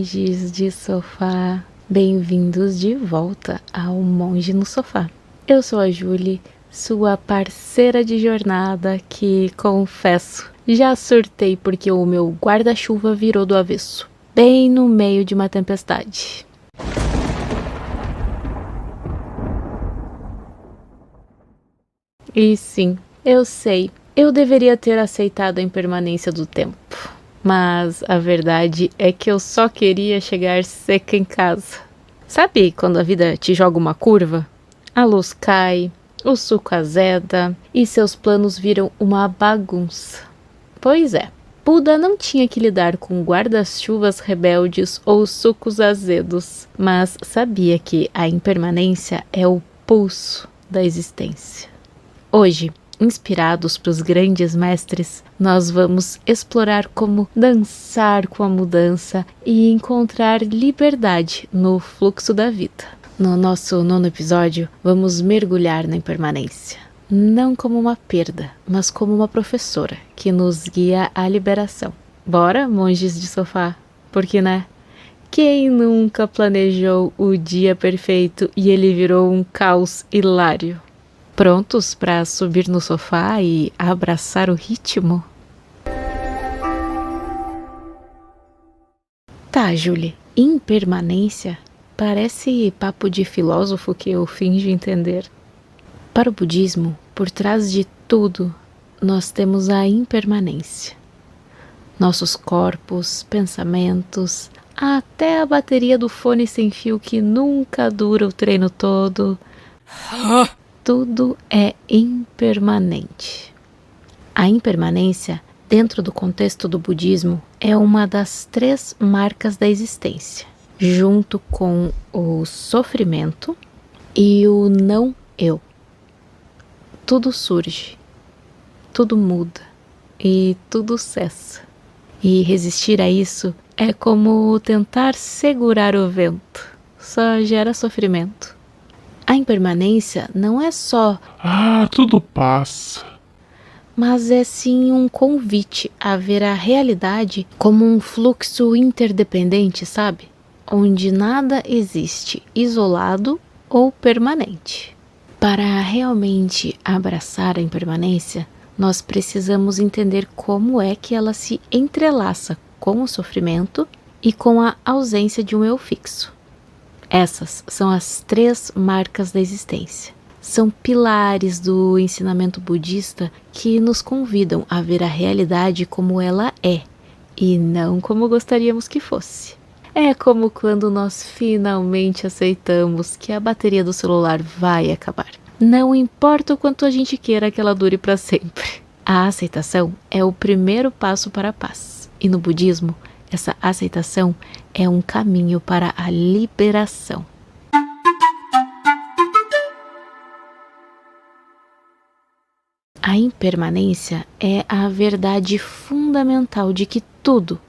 monges de sofá, bem-vindos de volta ao Monge no Sofá. Eu sou a Julie, sua parceira de jornada que, confesso, já surtei porque o meu guarda-chuva virou do avesso, bem no meio de uma tempestade. E sim, eu sei, eu deveria ter aceitado a impermanência do tempo. Mas a verdade é que eu só queria chegar seca em casa. Sabe quando a vida te joga uma curva? A luz cai, o suco azeda e seus planos viram uma bagunça. Pois é, Buda não tinha que lidar com guarda-chuvas rebeldes ou sucos azedos, mas sabia que a impermanência é o pulso da existência. Hoje, inspirados pelos grandes mestres, nós vamos explorar como dançar com a mudança e encontrar liberdade no fluxo da vida. No nosso 9º episódio, vamos mergulhar na impermanência, não como uma perda, mas como uma professora que nos guia à liberação. Bora, monges de sofá? Porque, né? Quem nunca planejou o dia perfeito e ele virou um caos hilário? Prontos para subir no sofá e abraçar o ritmo? Tá, Julie, impermanência parece papo de filósofo que eu finjo entender. Para o budismo, por trás de tudo, nós temos a impermanência. Nossos corpos, pensamentos, até a bateria do fone sem fio que nunca dura o treino todo. Tudo é impermanente. A impermanência, dentro do contexto do budismo, é uma das 3 marcas da existência, junto com o sofrimento e o não eu. Tudo surge, tudo muda e tudo cessa. E resistir a isso é como tentar segurar o vento, só gera sofrimento. A impermanência não é só tudo passa, mas é sim um convite a ver a realidade como um fluxo interdependente, sabe? Onde nada existe isolado ou permanente. Para realmente abraçar a impermanência, nós precisamos entender como é que ela se entrelaça com o sofrimento e com a ausência de um eu fixo. Essas são as 3 marcas da existência. São pilares do ensinamento budista que nos convidam a ver a realidade como ela é e não como gostaríamos que fosse. É como quando nós finalmente aceitamos que a bateria do celular vai acabar. Não importa o quanto a gente queira que ela dure para sempre. A aceitação é o primeiro passo para a paz. E no budismo, essa aceitação é um caminho para a liberação. A impermanência é a verdade fundamental de que tudo,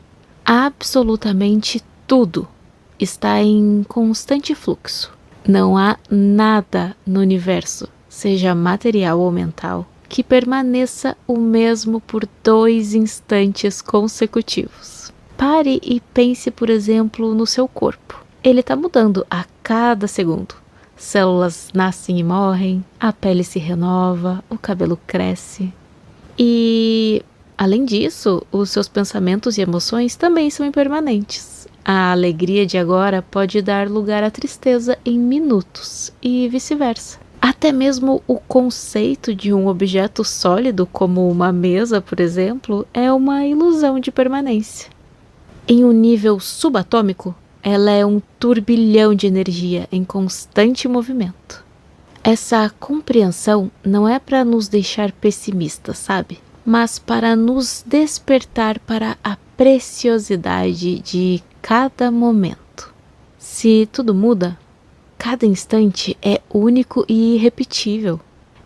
absolutamente tudo, está em constante fluxo. Não há nada no universo, seja material ou mental, que permaneça o mesmo por 2 instantes consecutivos. Pare e pense, por exemplo, no seu corpo. Ele está mudando a cada segundo. Células nascem e morrem, a pele se renova, o cabelo cresce. E, além disso, os seus pensamentos e emoções também são impermanentes. A alegria de agora pode dar lugar à tristeza em minutos e vice-versa. Até mesmo o conceito de um objeto sólido, como uma mesa, por exemplo, é uma ilusão de permanência. Em um nível subatômico, ela é um turbilhão de energia em constante movimento. Essa compreensão não é para nos deixar pessimistas, sabe? Mas para nos despertar para a preciosidade de cada momento. Se tudo muda, cada instante é único e irrepetível.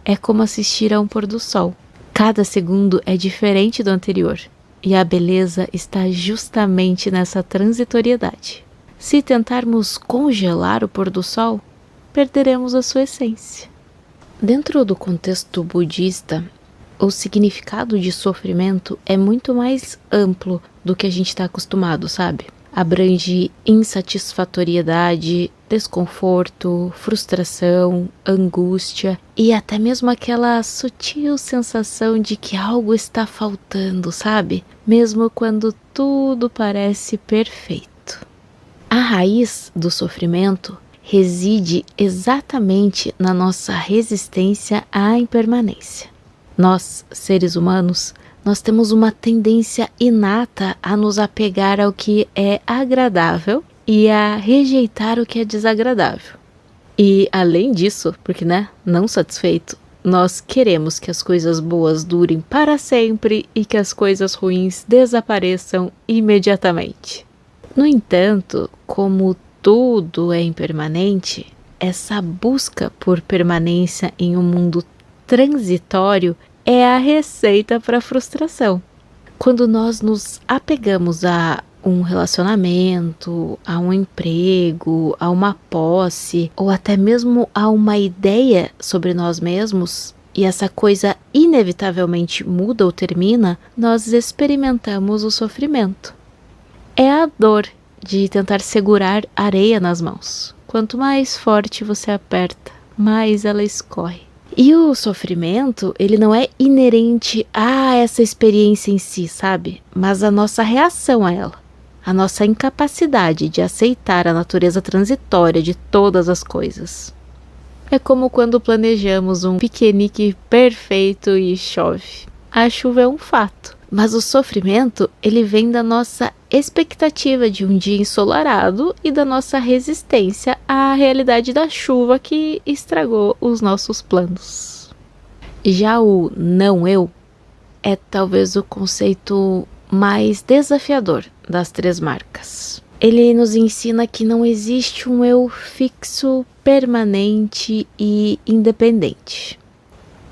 É como assistir a um pôr do sol. Cada segundo é diferente do anterior. E a beleza está justamente nessa transitoriedade. Se tentarmos congelar o pôr do sol, perderemos a sua essência. Dentro do contexto budista, o significado de sofrimento é muito mais amplo do que a gente está acostumado, sabe? Abrange insatisfatoriedade, desconforto, frustração, angústia e até mesmo aquela sutil sensação de que algo está faltando, sabe? Mesmo quando tudo parece perfeito. A raiz do sofrimento reside exatamente na nossa resistência à impermanência. Nós, seres humanos, nós temos uma tendência inata a nos apegar ao que é agradável e a rejeitar o que é desagradável. E além disso, porque não satisfeito, nós queremos que as coisas boas durem para sempre e que as coisas ruins desapareçam imediatamente. No entanto, como tudo é impermanente, essa busca por permanência em um mundo transitório é a receita para a frustração. Quando nós nos apegamos a um relacionamento, a um emprego, a uma posse ou até mesmo a uma ideia sobre nós mesmos, e essa coisa inevitavelmente muda ou termina, nós experimentamos o sofrimento. É a dor de tentar segurar areia nas mãos. Quanto mais forte você aperta, mais ela escorre. E o sofrimento, ele não é inerente a essa experiência em si, sabe? Mas a nossa reação a ela. A nossa incapacidade de aceitar a natureza transitória de todas as coisas. É como quando planejamos um piquenique perfeito e chove. A chuva é um fato, mas o sofrimento, ele vem da nossa expectativa de um dia ensolarado e da nossa resistência à realidade da chuva que estragou os nossos planos. Já o não eu é talvez o conceito mais desafiador das 3 marcas. Ele nos ensina que não existe um eu fixo, permanente e independente.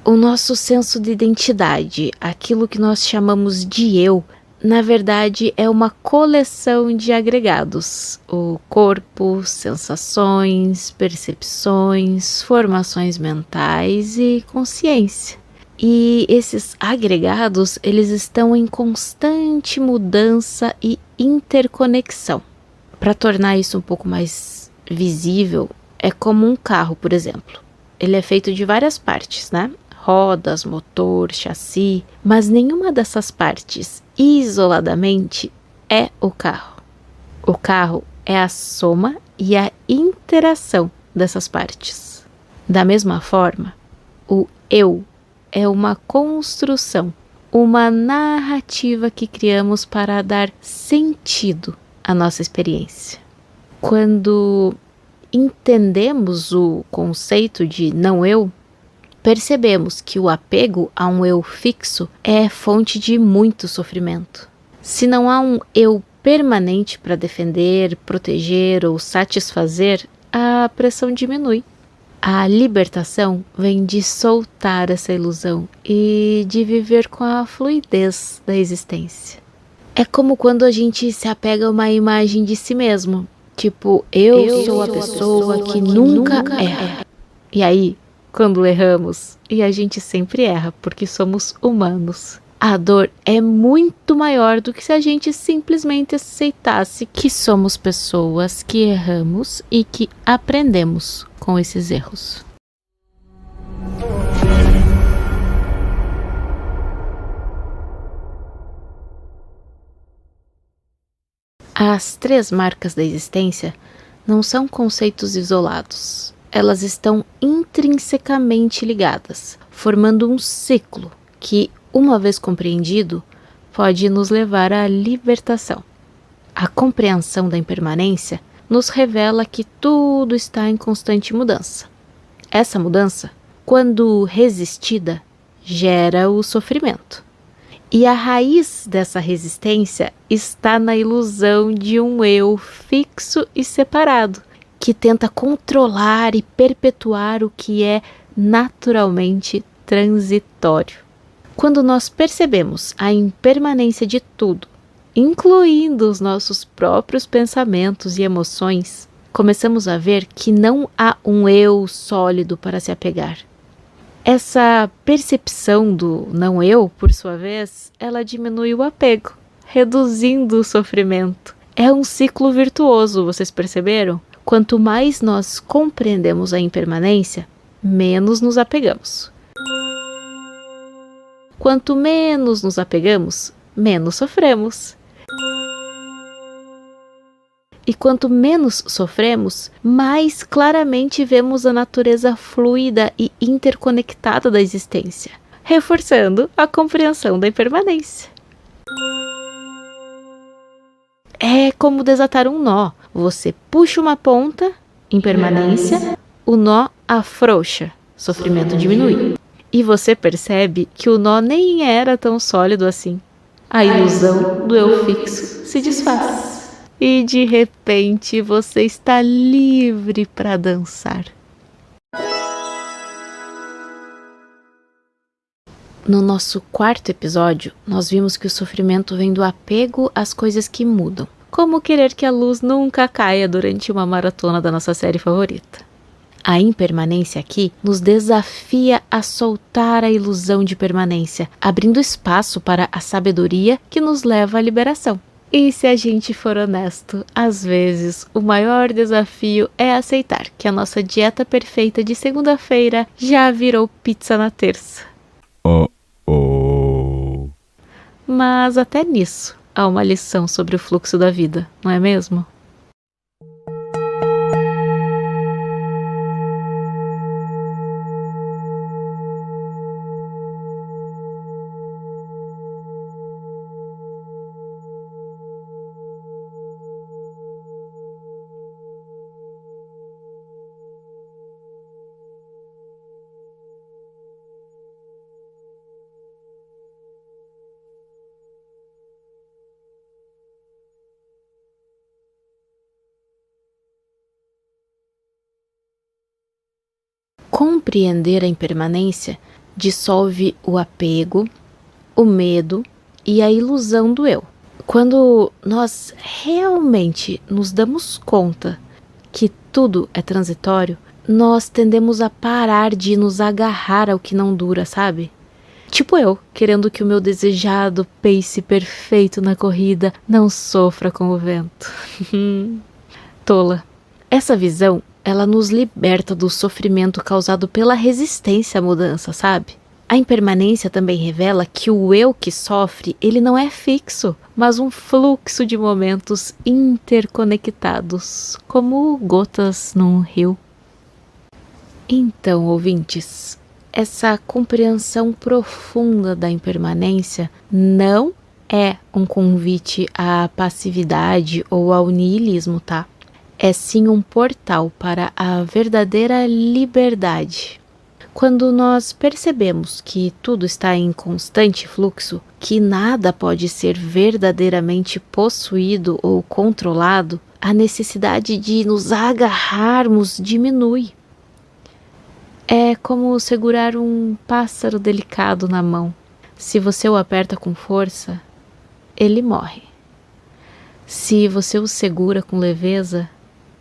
O nosso senso de identidade, aquilo que nós chamamos de eu, na verdade é uma coleção de agregados. O corpo, sensações, percepções, formações mentais e consciência. E esses agregados, eles estão em constante mudança e interconexão. Para tornar isso um pouco mais visível, é como um carro, por exemplo. Ele é feito de várias partes, rodas, motor, chassi, mas nenhuma dessas partes isoladamente é o carro. O carro é a soma e a interação dessas partes. Da mesma forma, o eu é uma construção, uma narrativa que criamos para dar sentido à nossa experiência. Quando entendemos o conceito de não eu, percebemos que o apego a um eu fixo é fonte de muito sofrimento. Se não há um eu permanente para defender, proteger ou satisfazer, a pressão diminui. A libertação vem de soltar essa ilusão e de viver com a fluidez da existência. É como quando a gente se apega a uma imagem de si mesmo, tipo, eu sou a pessoa que nunca erra. E aí, quando erramos, e a gente sempre erra, porque somos humanos, a dor é muito maior do que se a gente simplesmente aceitasse que somos pessoas que erramos e que aprendemos com esses erros. As 3 marcas da existência não são conceitos isolados. Elas estão intrinsecamente ligadas, formando um ciclo que, uma vez compreendido, pode nos levar à libertação. A compreensão da impermanência nos revela que tudo está em constante mudança. Essa mudança, quando resistida, gera o sofrimento. E a raiz dessa resistência está na ilusão de um eu fixo e separado, que tenta controlar e perpetuar o que é naturalmente transitório. Quando nós percebemos a impermanência de tudo, incluindo os nossos próprios pensamentos e emoções, começamos a ver que não há um eu sólido para se apegar. Essa percepção do não eu, por sua vez, ela diminui o apego, reduzindo o sofrimento. É um ciclo virtuoso, vocês perceberam? Quanto mais nós compreendemos a impermanência, menos nos apegamos. Quanto menos nos apegamos, menos sofremos. E quanto menos sofremos, mais claramente vemos a natureza fluida e interconectada da existência, reforçando a compreensão da impermanência. É como desatar um nó. Você puxa uma ponta, impermanência, o nó afrouxa, sofrimento diminui. E você percebe que o nó nem era tão sólido assim. A ilusão do eu fixo se desfaz. E de repente você está livre para dançar. No nosso quarto episódio, nós vimos que o sofrimento vem do apego às coisas que mudam, como querer que a luz nunca caia durante uma maratona da nossa série favorita. A impermanência aqui nos desafia a soltar a ilusão de permanência, abrindo espaço para a sabedoria que nos leva à liberação. E se a gente for honesto, às vezes o maior desafio é aceitar que a nossa dieta perfeita de segunda-feira já virou pizza na terça. Mas até nisso há uma lição sobre o fluxo da vida, não é mesmo? Compreender a impermanência dissolve o apego, o medo e a ilusão do eu. Quando nós realmente nos damos conta que tudo é transitório, nós tendemos a parar de nos agarrar ao que não dura, sabe? Tipo eu, querendo que o meu desejado pace perfeito na corrida não sofra com o vento. Tola. Essa visão, ela nos liberta do sofrimento causado pela resistência à mudança, sabe? A impermanência também revela que o eu que sofre, ele não é fixo, mas um fluxo de momentos interconectados, como gotas num rio. Então, ouvintes, essa compreensão profunda da impermanência não é um convite à passividade ou ao niilismo, tá? É sim um portal para a verdadeira liberdade. Quando nós percebemos que tudo está em constante fluxo, que nada pode ser verdadeiramente possuído ou controlado, a necessidade de nos agarrarmos diminui. É como segurar um pássaro delicado na mão. Se você o aperta com força, ele morre. Se você o segura com leveza,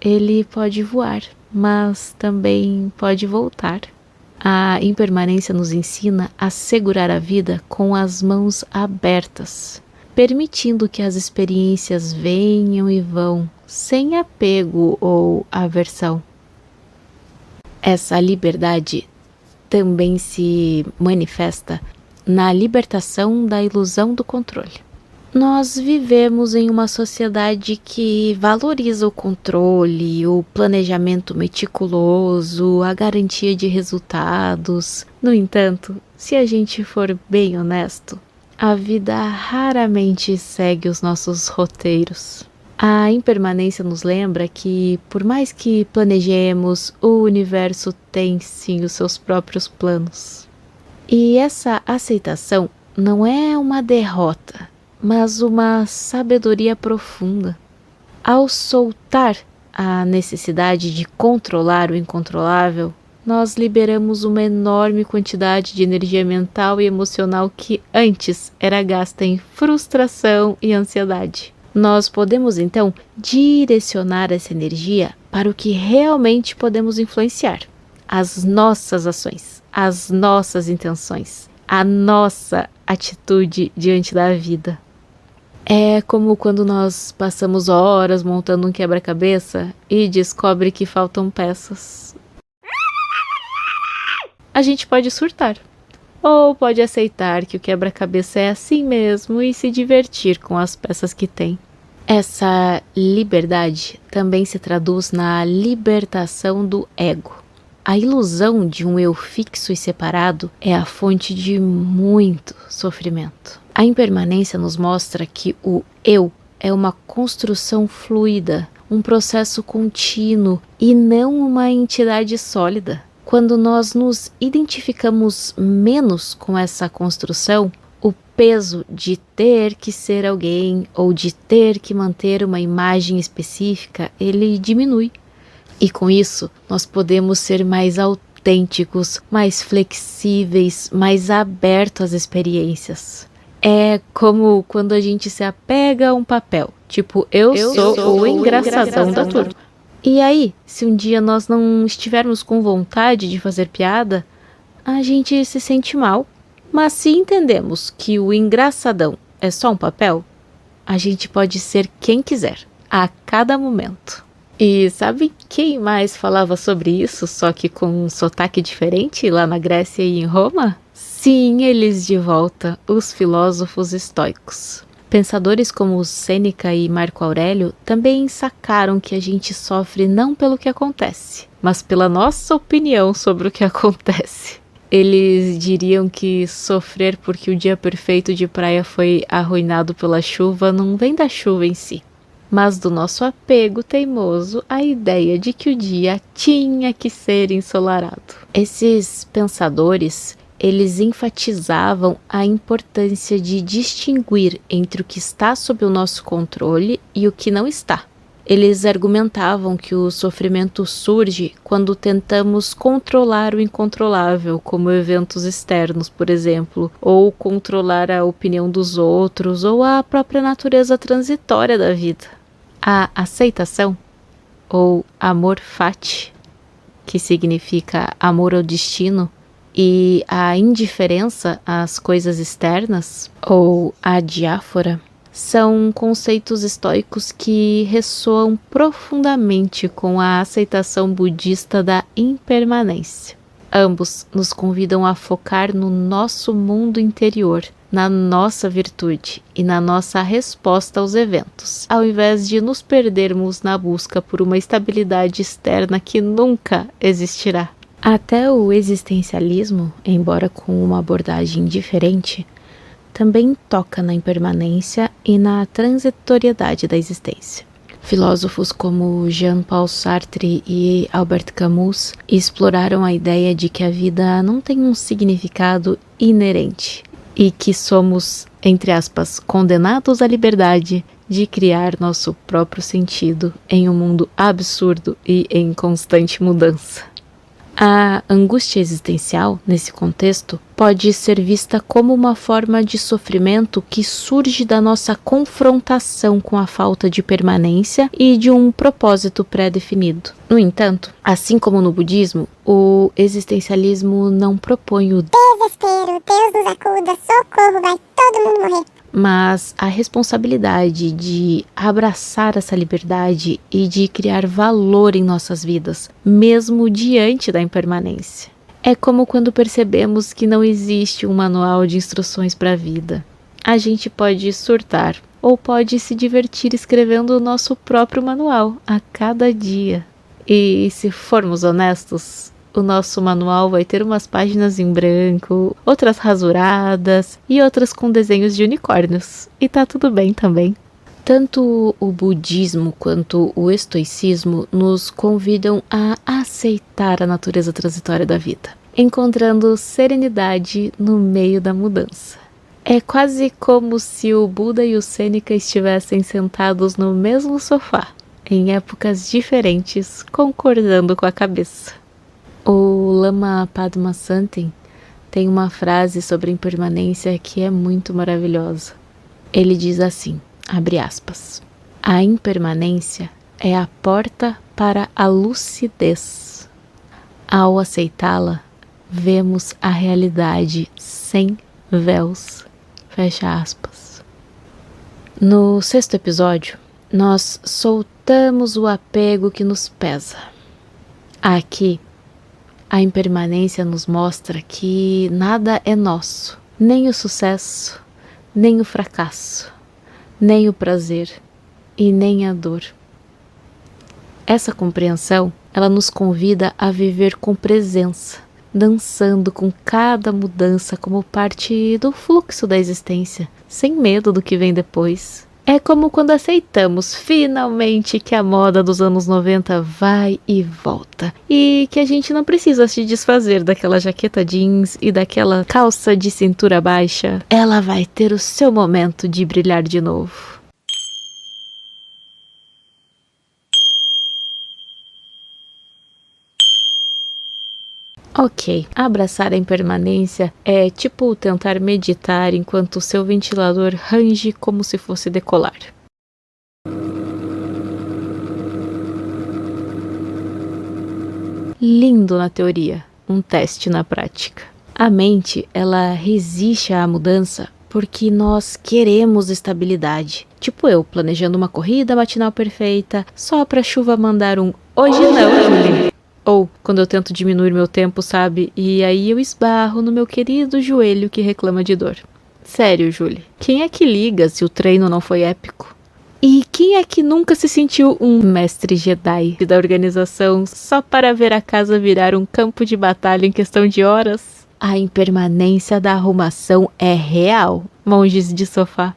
ele pode voar, mas também pode voltar. A impermanência nos ensina a segurar a vida com as mãos abertas, permitindo que as experiências venham e vão, sem apego ou aversão. Essa liberdade também se manifesta na libertação da ilusão do controle. Nós vivemos em uma sociedade que valoriza o controle, o planejamento meticuloso, a garantia de resultados. No entanto, se a gente for bem honesto, a vida raramente segue os nossos roteiros. A impermanência nos lembra que, por mais que planejemos, o universo tem sim os seus próprios planos. E essa aceitação não é uma derrota, mas uma sabedoria profunda. Ao soltar a necessidade de controlar o incontrolável, nós liberamos uma enorme quantidade de energia mental e emocional que antes era gasta em frustração e ansiedade. Nós podemos então direcionar essa energia para o que realmente podemos influenciar: as nossas ações, as nossas intenções, a nossa atitude diante da vida. É como quando nós passamos horas montando um quebra-cabeça e descobre que faltam peças. A gente pode surtar, ou pode aceitar que o quebra-cabeça é assim mesmo e se divertir com as peças que tem. Essa liberdade também se traduz na libertação do ego. A ilusão de um eu fixo e separado é a fonte de muito sofrimento. A impermanência nos mostra que o eu é uma construção fluida, um processo contínuo e não uma entidade sólida. Quando nós nos identificamos menos com essa construção, o peso de ter que ser alguém ou de ter que manter uma imagem específica, ele diminui. E com isso, nós podemos ser mais autênticos, mais flexíveis, mais abertos às experiências. É como quando a gente se apega a um papel, tipo, eu sou o engraçadão da turma. E aí, se um dia nós não estivermos com vontade de fazer piada, a gente se sente mal. Mas se entendemos que o engraçadão é só um papel, a gente pode ser quem quiser, a cada momento. E sabe quem mais falava sobre isso, só que com um sotaque diferente lá na Grécia e em Roma? Sim, eles de volta, os filósofos estoicos. Pensadores como Sêneca e Marco Aurélio também sacaram que a gente sofre não pelo que acontece, mas pela nossa opinião sobre o que acontece. Eles diriam que sofrer porque o dia perfeito de praia foi arruinado pela chuva não vem da chuva em si, mas do nosso apego teimoso à ideia de que o dia tinha que ser ensolarado. Esses pensadores, eles enfatizavam a importância de distinguir entre o que está sob o nosso controle e o que não está. Eles argumentavam que o sofrimento surge quando tentamos controlar o incontrolável, como eventos externos, por exemplo, ou controlar a opinião dos outros ou a própria natureza transitória da vida. A aceitação, ou amor fati, que significa amor ao destino, e a indiferença às coisas externas, ou a diáfora, são conceitos estoicos que ressoam profundamente com a aceitação budista da impermanência. Ambos nos convidam a focar no nosso mundo interior, na nossa virtude e na nossa resposta aos eventos, ao invés de nos perdermos na busca por uma estabilidade externa que nunca existirá. Até o existencialismo, embora com uma abordagem diferente, também toca na impermanência e na transitoriedade da existência. Filósofos como Jean-Paul Sartre e Albert Camus exploraram a ideia de que a vida não tem um significado inerente e que somos, entre aspas, condenados à liberdade de criar nosso próprio sentido em um mundo absurdo e em constante mudança. A angústia existencial, nesse contexto, pode ser vista como uma forma de sofrimento que surge da nossa confrontação com a falta de permanência e de um propósito pré-definido. No entanto, assim como no budismo, o existencialismo não propõe o desespero, Deus nos acuda, socorro, vai todo mundo morrer. Mas a responsabilidade de abraçar essa liberdade e de criar valor em nossas vidas, mesmo diante da impermanência. É como quando percebemos que não existe um manual de instruções para a vida. A gente pode surtar ou pode se divertir escrevendo o nosso próprio manual a cada dia. E se formos honestos, o nosso manual vai ter umas páginas em branco, outras rasuradas e outras com desenhos de unicórnios. E tá tudo bem também. Tanto o budismo quanto o estoicismo nos convidam a aceitar a natureza transitória da vida, encontrando serenidade no meio da mudança. É quase como se o Buda e o Sêneca estivessem sentados no mesmo sofá, em épocas diferentes, concordando com a cabeça. O Lama Padmasambhava tem uma frase sobre impermanência que é muito maravilhosa. Ele diz assim, abre aspas, a impermanência é a porta para a lucidez. Ao aceitá-la, vemos a realidade sem véus, fecha aspas. No 6º episódio, nós soltamos o apego que nos pesa. Aqui, a impermanência nos mostra que nada é nosso, nem o sucesso, nem o fracasso, nem o prazer e nem a dor. Essa compreensão, ela nos convida a viver com presença, dançando com cada mudança como parte do fluxo da existência, sem medo do que vem depois. É como quando aceitamos finalmente que a moda dos anos 90 vai e volta e que a gente não precisa se desfazer daquela jaqueta jeans e daquela calça de cintura baixa. Ela vai ter o seu momento de brilhar de novo. Ok, abraçar a impermanência é tipo tentar meditar enquanto o seu ventilador range como se fosse decolar. Lindo na teoria, um teste na prática. A mente, ela resiste à mudança porque nós queremos estabilidade. Tipo eu, planejando uma corrida matinal perfeita, só pra chuva mandar um "hoje não, Julie". Ou quando eu tento diminuir meu tempo, sabe? E aí eu esbarro no meu querido joelho que reclama de dor. Sério, Julie, quem é que liga se o treino não foi épico? E quem é que nunca se sentiu um mestre Jedi da organização só para ver a casa virar um campo de batalha em questão de horas? A impermanência da arrumação é real, monges de sofá.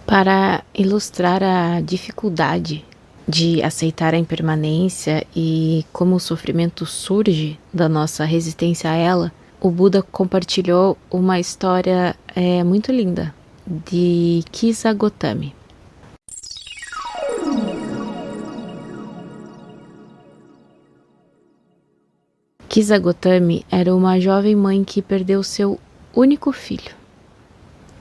Para ilustrar a dificuldade de aceitar a impermanência e como o sofrimento surge da nossa resistência a ela, o Buda compartilhou uma história muito linda de Kisa Gotami. Kisa Gotami era uma jovem mãe que perdeu seu único filho.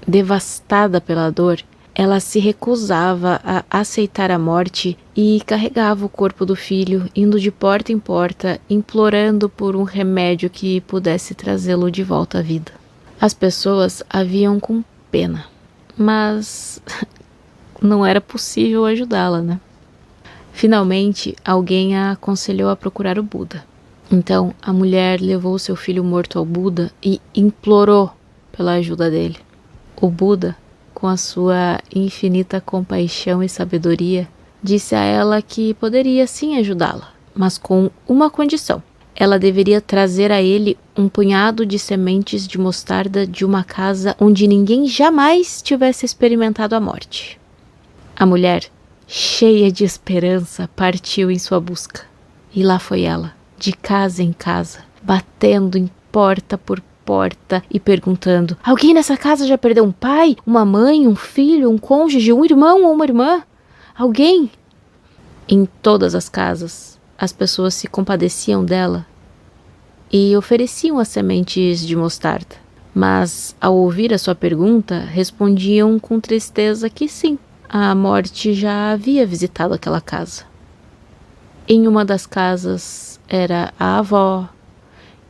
Devastada pela dor, ela se recusava a aceitar a morte e carregava o corpo do filho, indo de porta em porta, implorando por um remédio que pudesse trazê-lo de volta à vida. As pessoas a viam com pena, mas não era possível ajudá-la, né? Finalmente, alguém a aconselhou a procurar o Buda. Então, a mulher levou seu filho morto ao Buda e implorou pela ajuda dele. O Buda, com a sua infinita compaixão e sabedoria, disse a ela que poderia sim ajudá-la, mas com uma condição. Ela deveria trazer a ele um punhado de sementes de mostarda de uma casa onde ninguém jamais tivesse experimentado a morte. A mulher, cheia de esperança, partiu em sua busca. E lá foi ela, de casa em casa, batendo em porta por porta e perguntando: alguém nessa casa já perdeu um pai, uma mãe, um filho, um cônjuge, um irmão ou uma irmã? Alguém? Em todas as casas, as pessoas se compadeciam dela e ofereciam as sementes de mostarda. Mas, ao ouvir a sua pergunta, respondiam com tristeza que sim, a morte já havia visitado aquela casa. Em uma das casas era a avó,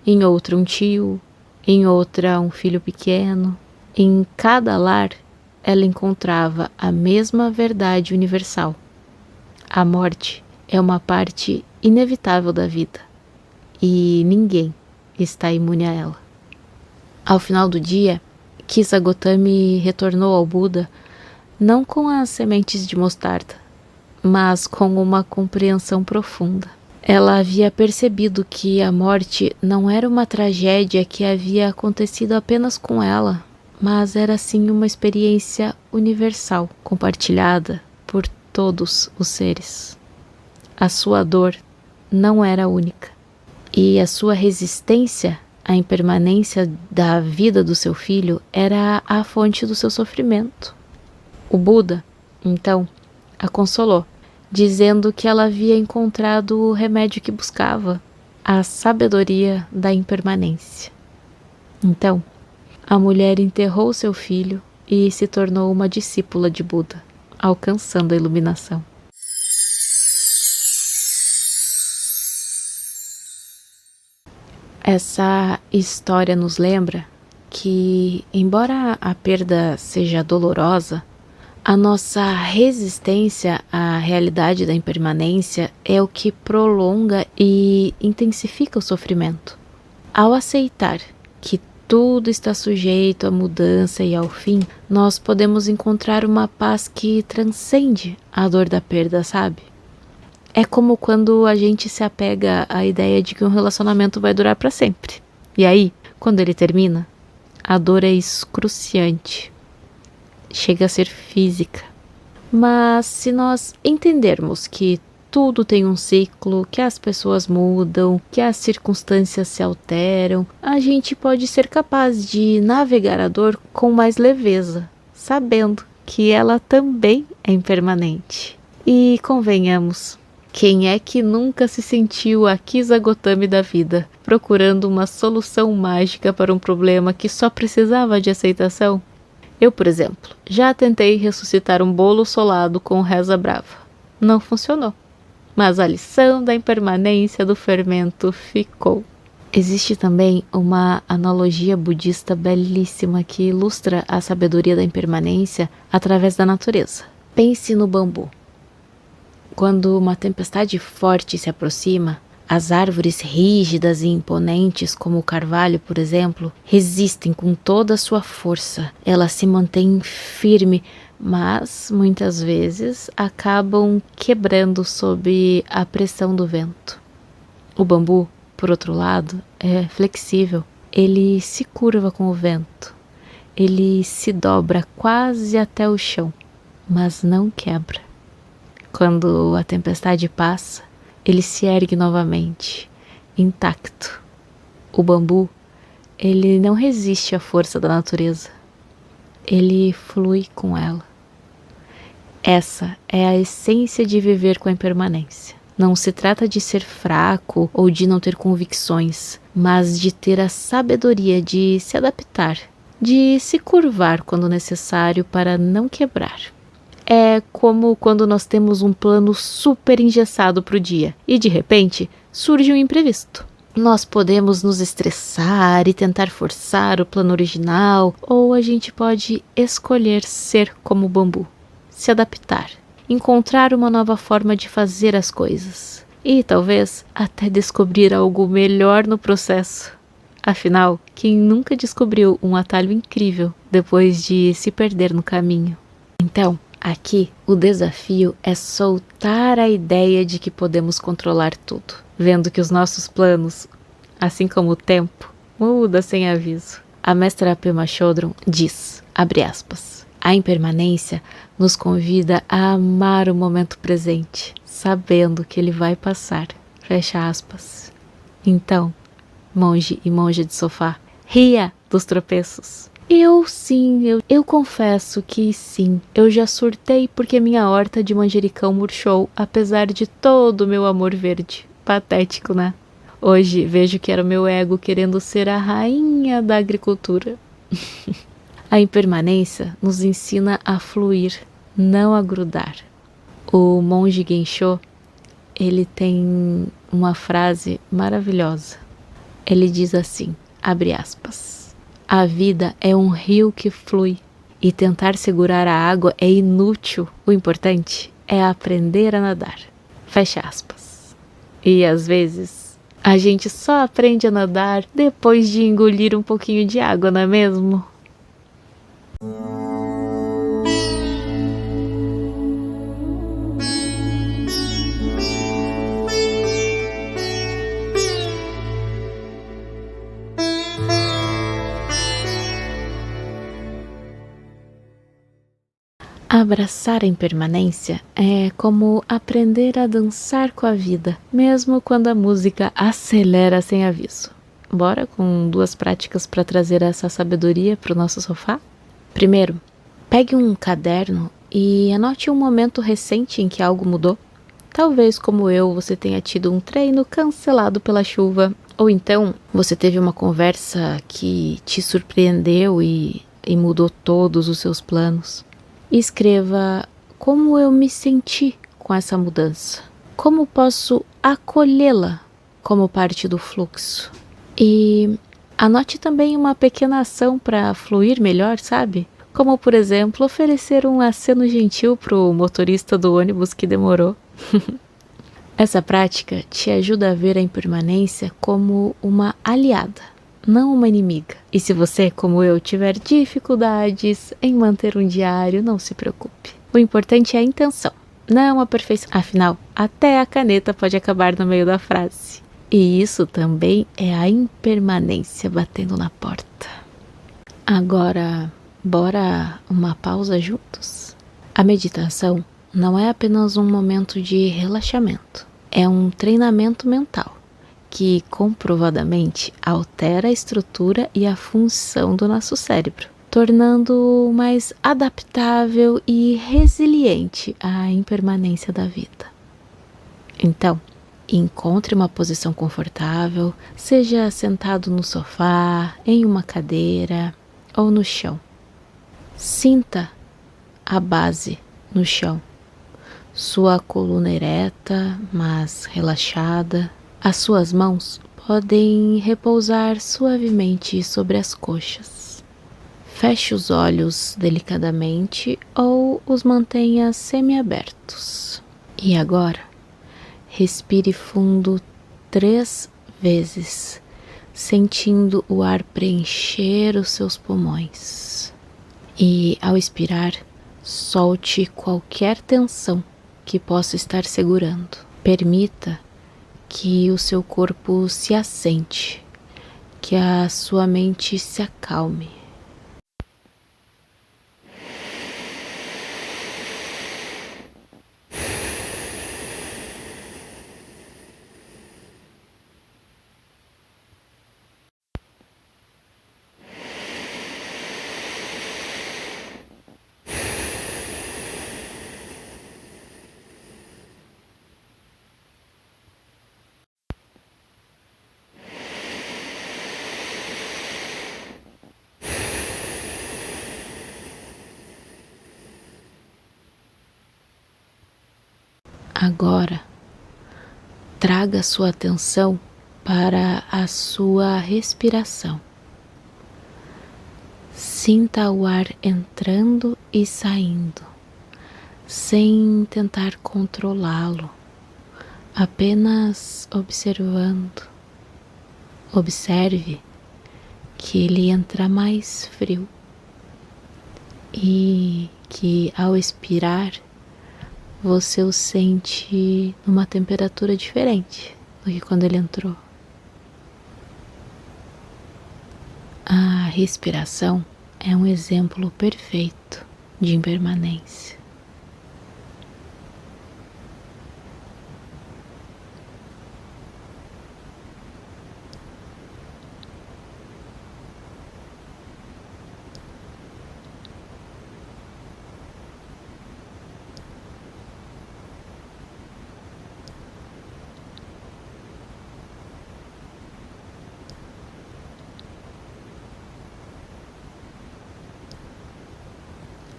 em outra um tio, em outra um filho pequeno. Em cada lar, ela encontrava a mesma verdade universal. A morte é uma parte inevitável da vida e ninguém está imune a ela. Ao final do dia, Kisa Gotami retornou ao Buda não com as sementes de mostarda, mas com uma compreensão profunda. Ela havia percebido que a morte não era uma tragédia que havia acontecido apenas com ela, mas era sim uma experiência universal, compartilhada por todos os seres. A sua dor não era única, e a sua resistência à impermanência da vida do seu filho era a fonte do seu sofrimento. O Buda, então, a consolou, dizendo que ela havia encontrado o remédio que buscava, a sabedoria da impermanência. Então, a mulher enterrou seu filho e se tornou uma discípula de Buda, alcançando a iluminação. Essa história nos lembra que, embora a perda seja dolorosa, A nossa resistência à realidade da impermanência é o que prolonga e intensifica o sofrimento. Ao aceitar que tudo está sujeito à mudança e ao fim, nós podemos encontrar uma paz que transcende a dor da perda, sabe? É como quando a gente se apega à ideia de que um relacionamento vai durar para sempre. E aí, quando ele termina, a dor é excruciante. Chega a ser física. Mas se nós entendermos que tudo tem um ciclo, que as pessoas mudam, que as circunstâncias se alteram, a gente pode ser capaz de navegar a dor com mais leveza, sabendo que ela também é impermanente. E convenhamos, quem é que nunca se sentiu a Kisagotami da vida, procurando uma solução mágica para um problema que só precisava de aceitação? Eu, por exemplo, já tentei ressuscitar um bolo solado com reza brava. Não funcionou. Mas a lição da impermanência do fermento ficou. Existe também uma analogia budista belíssima que ilustra a sabedoria da impermanência através da natureza. Pense no bambu. Quando uma tempestade forte se aproxima, as árvores rígidas e imponentes, como o carvalho, por exemplo, resistem com toda a sua força. Elas se mantêm firme, mas muitas vezes acabam quebrando sob a pressão do vento. O bambu, por outro lado, é flexível. Ele se curva com o vento. Ele se dobra quase até o chão, mas não quebra. Quando a tempestade passa, ele se ergue novamente, intacto. O bambu, ele não resiste à força da natureza. Ele flui com ela. Essa é a essência de viver com a impermanência. Não se trata de ser fraco ou de não ter convicções, mas de ter a sabedoria de se adaptar, de se curvar quando necessário para não quebrar. É como quando nós temos um plano super engessado para o dia e de repente surge um imprevisto. Nós podemos nos estressar e tentar forçar o plano original, ou a gente pode escolher ser como o bambu, se adaptar, encontrar uma nova forma de fazer as coisas e talvez até descobrir algo melhor no processo. Afinal, quem nunca descobriu um atalho incrível depois de se perder no caminho? Então, aqui, o desafio é soltar a ideia de que podemos controlar tudo, vendo que os nossos planos, assim como o tempo, muda sem aviso. A mestra Pema Chodron diz, abre aspas, a impermanência nos convida a amar o momento presente, sabendo que ele vai passar, fecha aspas. Então, monge e monja de sofá, ria dos tropeços. Eu confesso que sim, eu já surtei porque minha horta de manjericão murchou, apesar de todo o meu amor verde. Patético, né? Hoje vejo que era o meu ego querendo ser a rainha da agricultura. A impermanência nos ensina a fluir, não a grudar. O monge Gensho, ele tem uma frase maravilhosa. Ele diz assim, abre aspas, a vida é um rio que flui e tentar segurar a água é inútil. O importante é aprender a nadar. Fecha aspas. E às vezes a gente só aprende a nadar depois de engolir um pouquinho de água, não é mesmo? Abraçar a impermanência é como aprender a dançar com a vida, mesmo quando a música acelera sem aviso. Bora com 2 práticas para trazer essa sabedoria para o nosso sofá? Primeiro, pegue um caderno e anote um momento recente em que algo mudou. Talvez, como eu, você tenha tido um treino cancelado pela chuva, ou então você teve uma conversa que te surpreendeu e mudou todos os seus planos. Escreva como eu me senti com essa mudança. Como posso acolhê-la como parte do fluxo. E anote também uma pequena ação para fluir melhor, sabe? como por exemplo oferecer um aceno gentil pro motorista do ônibus que demorou. Essa prática te ajuda a ver a impermanência como uma aliada, não uma inimiga. E se você, como eu, tiver dificuldades em manter um diário, não se preocupe. O importante é a intenção, não a perfeição. Afinal, até a caneta pode acabar no meio da frase. E isso também é a impermanência batendo na porta. Agora, bora uma pausa juntos? A meditação não é apenas um momento de relaxamento. É um treinamento mental que comprovadamente altera a estrutura e a função do nosso cérebro, tornando-o mais adaptável e resiliente à impermanência da vida. Então, encontre uma posição confortável, seja sentado no sofá, em uma cadeira ou no chão. Sinta a base no chão, sua coluna ereta, mas relaxada. As suas mãos podem repousar suavemente sobre as coxas. Feche os olhos delicadamente ou os mantenha semiabertos. E agora, respire fundo 3 vezes, sentindo o ar preencher os seus pulmões. E ao expirar, solte qualquer tensão que possa estar segurando. Permita que o seu corpo se assente, que a sua mente se acalme. Agora, traga sua atenção para a sua respiração. Sinta o ar entrando e saindo, sem tentar controlá-lo, apenas observando. Observe que ele entra mais frio e que ao expirar você o sente numa temperatura diferente do que quando ele entrou. A respiração é um exemplo perfeito de impermanência.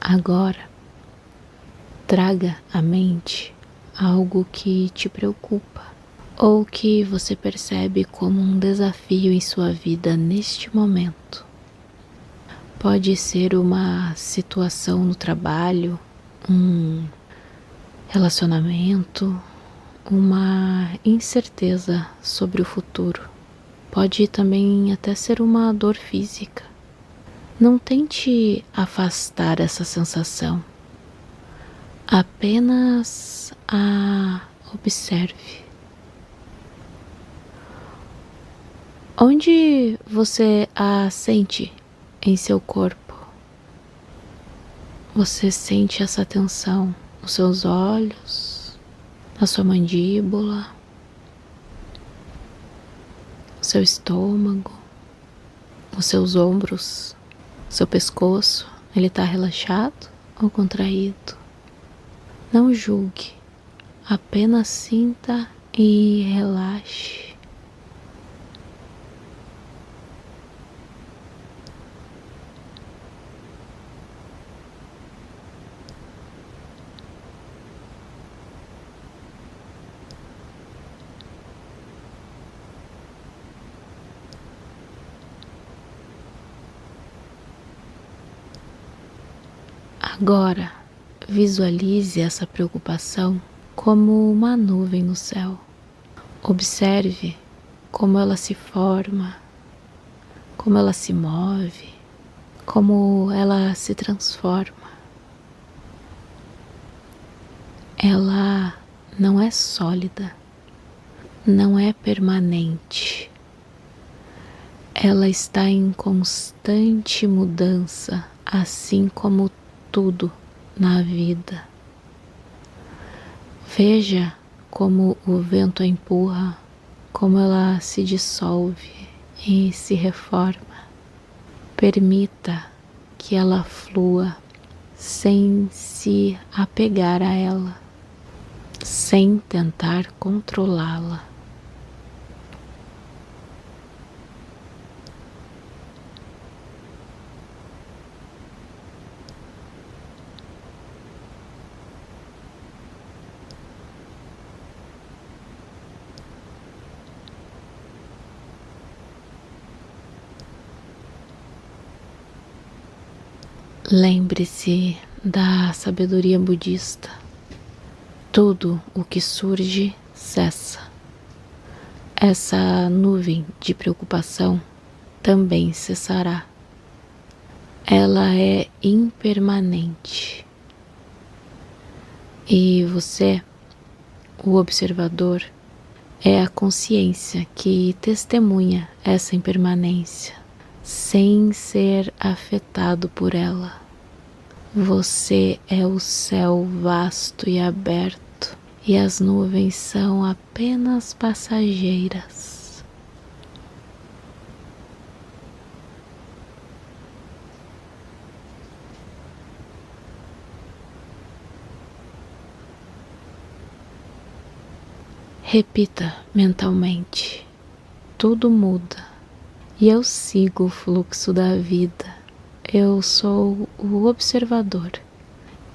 Agora, traga à mente algo que te preocupa ou que você percebe como um desafio em sua vida neste momento. Pode ser uma situação no trabalho, um relacionamento, uma incerteza sobre o futuro. Pode também até ser uma dor física. Não tente afastar essa sensação, apenas a observe. Onde você a sente em seu corpo? Você sente essa tensão nos seus olhos, na sua mandíbula, no seu estômago, nos seus ombros? Seu pescoço, ele está relaxado ou contraído? Não julgue, apenas sinta e relaxe. Agora, visualize essa preocupação como uma nuvem no céu. Observe como ela se forma, como ela se move, como ela se transforma. Ela não é sólida, não é permanente. Ela está em constante mudança, assim como tudo na vida. Veja como o vento a empurra, como ela se dissolve e se reforma. Permita que ela flua sem se apegar a ela, sem tentar controlá-la. Lembre-se da sabedoria budista. Tudo o que surge cessa. Essa nuvem de preocupação também cessará. Ela é impermanente. E você, o observador, é a consciência que testemunha essa impermanência, sem ser afetado por ela. Você é o céu vasto e aberto, e as nuvens são apenas passageiras. Repita mentalmente: tudo muda e eu sigo o fluxo da vida. Eu sou o observador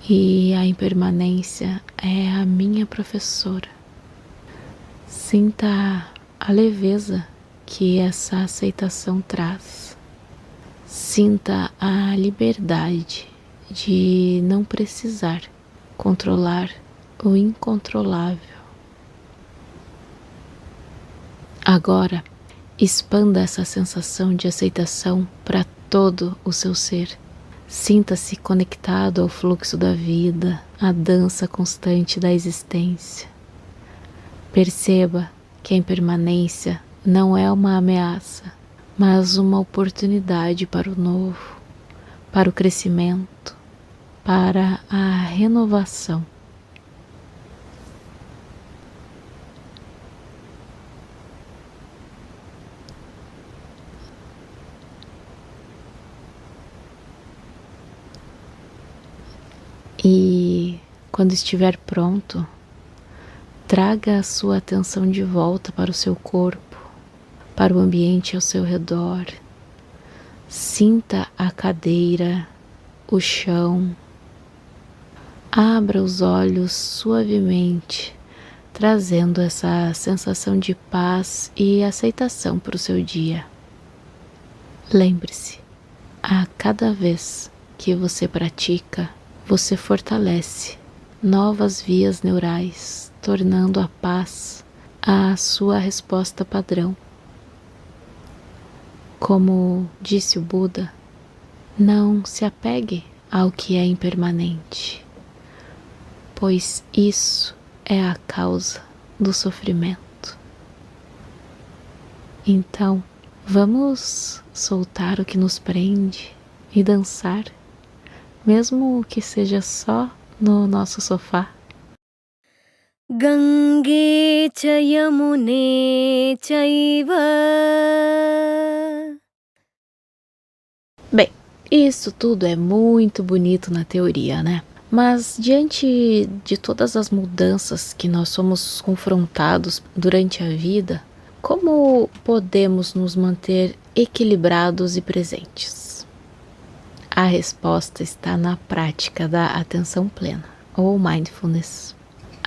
e a impermanência é a minha professora. Sinta a leveza que essa aceitação traz. Sinta a liberdade de não precisar controlar o incontrolável. Agora, expanda essa sensação de aceitação para todo o seu ser. Sinta-se conectado ao fluxo da vida, à dança constante da existência. Perceba que a impermanência não é uma ameaça, mas uma oportunidade para o novo, para o crescimento, para a renovação. E quando estiver pronto, traga a sua atenção de volta para o seu corpo, para o ambiente ao seu redor. Sinta a cadeira, o chão. Abra os olhos suavemente, trazendo essa sensação de paz e aceitação para o seu dia. Lembre-se, a cada vez que você pratica, você fortalece novas vias neurais, tornando a paz a sua resposta padrão. Como disse o Buda, não se apegue ao que é impermanente, pois isso é a causa do sofrimento. Então, vamos soltar o que nos prende e dançar, mesmo que seja só no nosso sofá. Gange cha yamune chaiva. Bem, isso tudo é muito bonito na teoria, né? Mas diante de todas as mudanças que nós somos confrontados durante a vida, como podemos nos manter equilibrados e presentes? A resposta está na prática da atenção plena, ou mindfulness.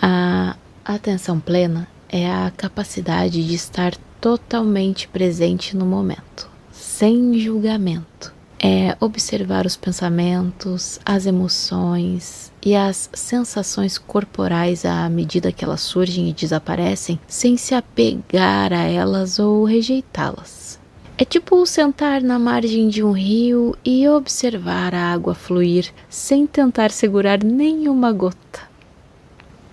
A atenção plena é a capacidade de estar totalmente presente no momento, sem julgamento. É observar os pensamentos, as emoções e as sensações corporais à medida que elas surgem e desaparecem, sem se apegar a elas ou rejeitá-las. É tipo sentar na margem de um rio e observar a água fluir sem tentar segurar nenhuma gota.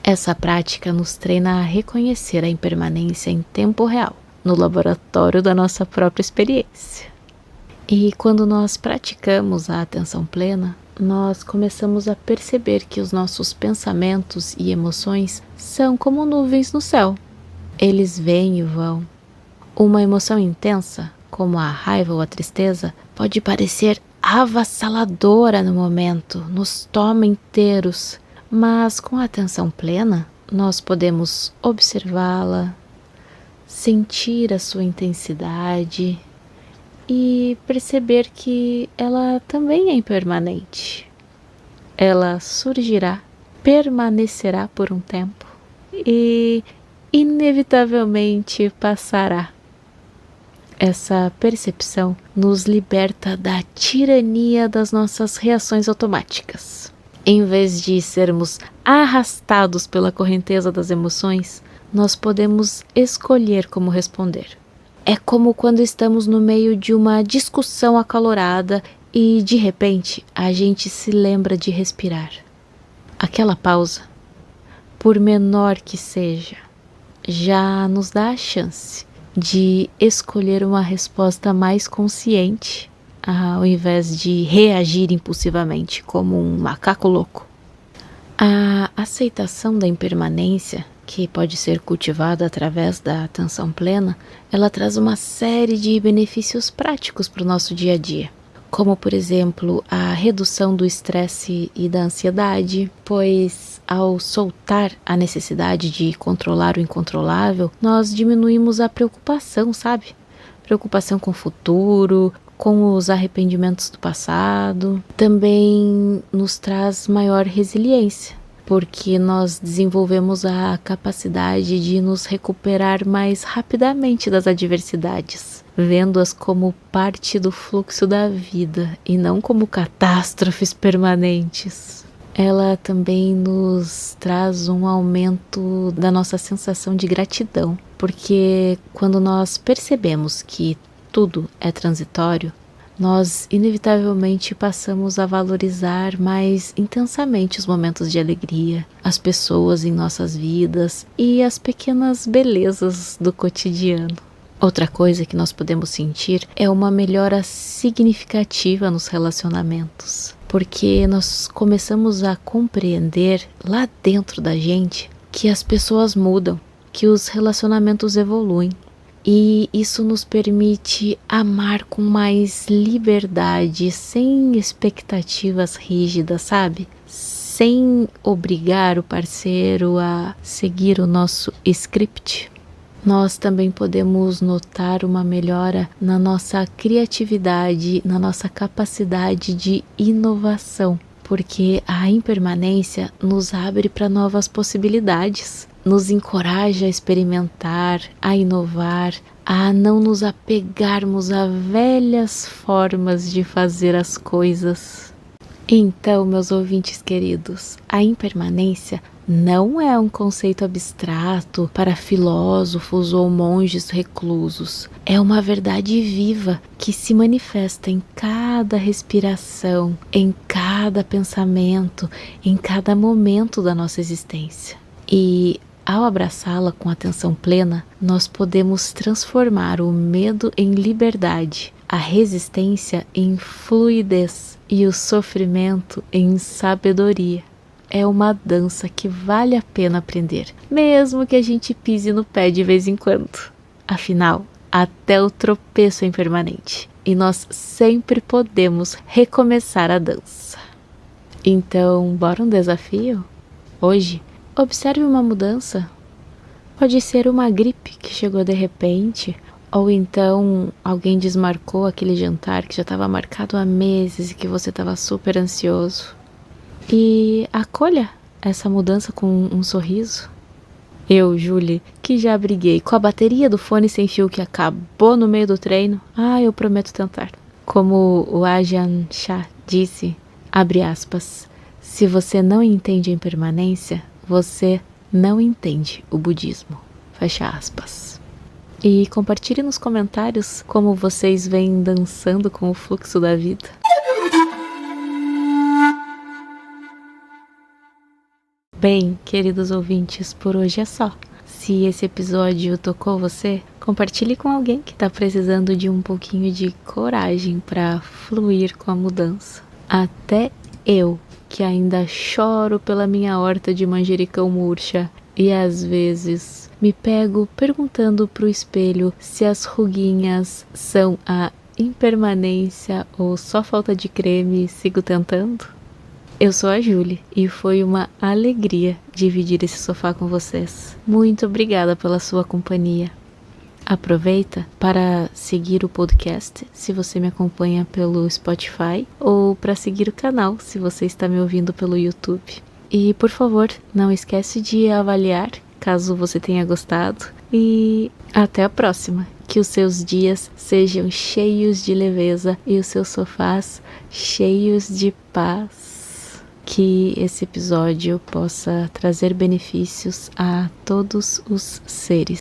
Essa prática nos treina a reconhecer a impermanência em tempo real, no laboratório da nossa própria experiência. E quando nós praticamos a atenção plena, nós começamos a perceber que os nossos pensamentos e emoções são como nuvens no céu. Eles vêm e vão. Uma emoção intensa, como a raiva ou a tristeza, pode parecer avassaladora no momento, nos toma inteiros, mas com a atenção plena, nós podemos observá-la, sentir a sua intensidade e perceber que ela também é impermanente. Ela surgirá, permanecerá por um tempo e inevitavelmente passará. Essa percepção nos liberta da tirania das nossas reações automáticas. Em vez de sermos arrastados pela correnteza das emoções, nós podemos escolher como responder. É como quando estamos no meio de uma discussão acalorada e, de repente, a gente se lembra de respirar. Aquela pausa, por menor que seja, já nos dá a chance de escolher uma resposta mais consciente, ao invés de reagir impulsivamente como um macaco louco. A aceitação da impermanência, que pode ser cultivada através da atenção plena, ela traz uma série de benefícios práticos para o nosso dia a dia, como, por exemplo, a redução do estresse e da ansiedade, pois ao soltar a necessidade de controlar o incontrolável, nós diminuímos a preocupação, sabe? Preocupação com o futuro, com os arrependimentos do passado. Também nos traz maior resiliência, porque nós desenvolvemos a capacidade de nos recuperar mais rapidamente das adversidades, vendo-as como parte do fluxo da vida e não como catástrofes permanentes. Ela também nos traz um aumento da nossa sensação de gratidão, porque quando nós percebemos que tudo é transitório, nós inevitavelmente passamos a valorizar mais intensamente os momentos de alegria, as pessoas em nossas vidas e as pequenas belezas do cotidiano. Outra coisa que nós podemos sentir é uma melhora significativa nos relacionamentos, porque nós começamos a compreender lá dentro da gente que as pessoas mudam, que os relacionamentos evoluem. E isso nos permite amar com mais liberdade, sem expectativas rígidas, sabe? Sem obrigar o parceiro a seguir o nosso script. Nós também podemos notar uma melhora na nossa criatividade, na nossa capacidade de inovação, porque a impermanência nos abre para novas possibilidades. Nos encoraja a experimentar, a inovar, a não nos apegarmos a velhas formas de fazer as coisas. Então, meus ouvintes queridos, a impermanência não é um conceito abstrato para filósofos ou monges reclusos. É uma verdade viva que se manifesta em cada respiração, em cada pensamento, em cada momento da nossa existência. E ao abraçá-la com atenção plena, nós podemos transformar o medo em liberdade, a resistência em fluidez e o sofrimento em sabedoria. É uma dança que vale a pena aprender, mesmo que a gente pise no pé de vez em quando. Afinal, até o tropeço é impermanente e nós sempre podemos recomeçar a dança. Então, bora um desafio? Hoje, observe uma mudança. Pode ser uma gripe que chegou de repente, ou então alguém desmarcou aquele jantar que já estava marcado há meses e que você estava super ansioso. E acolha essa mudança com um sorriso. Eu, Julie, que já briguei com a bateria do fone sem fio que acabou no meio do treino, eu prometo tentar. Como o Ajahn Chah disse, abre aspas, se você não entende a impermanência, você não entende o budismo. Fecha aspas. E compartilhe nos comentários como vocês vêm dançando com o fluxo da vida. Bem, queridos ouvintes, por hoje é só. Se esse episódio tocou você, compartilhe com alguém que está precisando de um pouquinho de coragem para fluir com a mudança. Até eu, que ainda choro pela minha horta de manjericão murcha e às vezes me pego perguntando pro espelho se as ruguinhas são a impermanência ou só falta de creme, sigo tentando. Eu sou a Julie e foi uma alegria dividir esse sofá com vocês. Muito obrigada pela sua companhia. Aproveita para seguir o podcast se você me acompanha pelo Spotify ou para seguir o canal se você está me ouvindo pelo YouTube. E por favor, não esquece de avaliar caso você tenha gostado e até a próxima. Que os seus dias sejam cheios de leveza e os seus sofás cheios de paz. Que esse episódio possa trazer benefícios a todos os seres.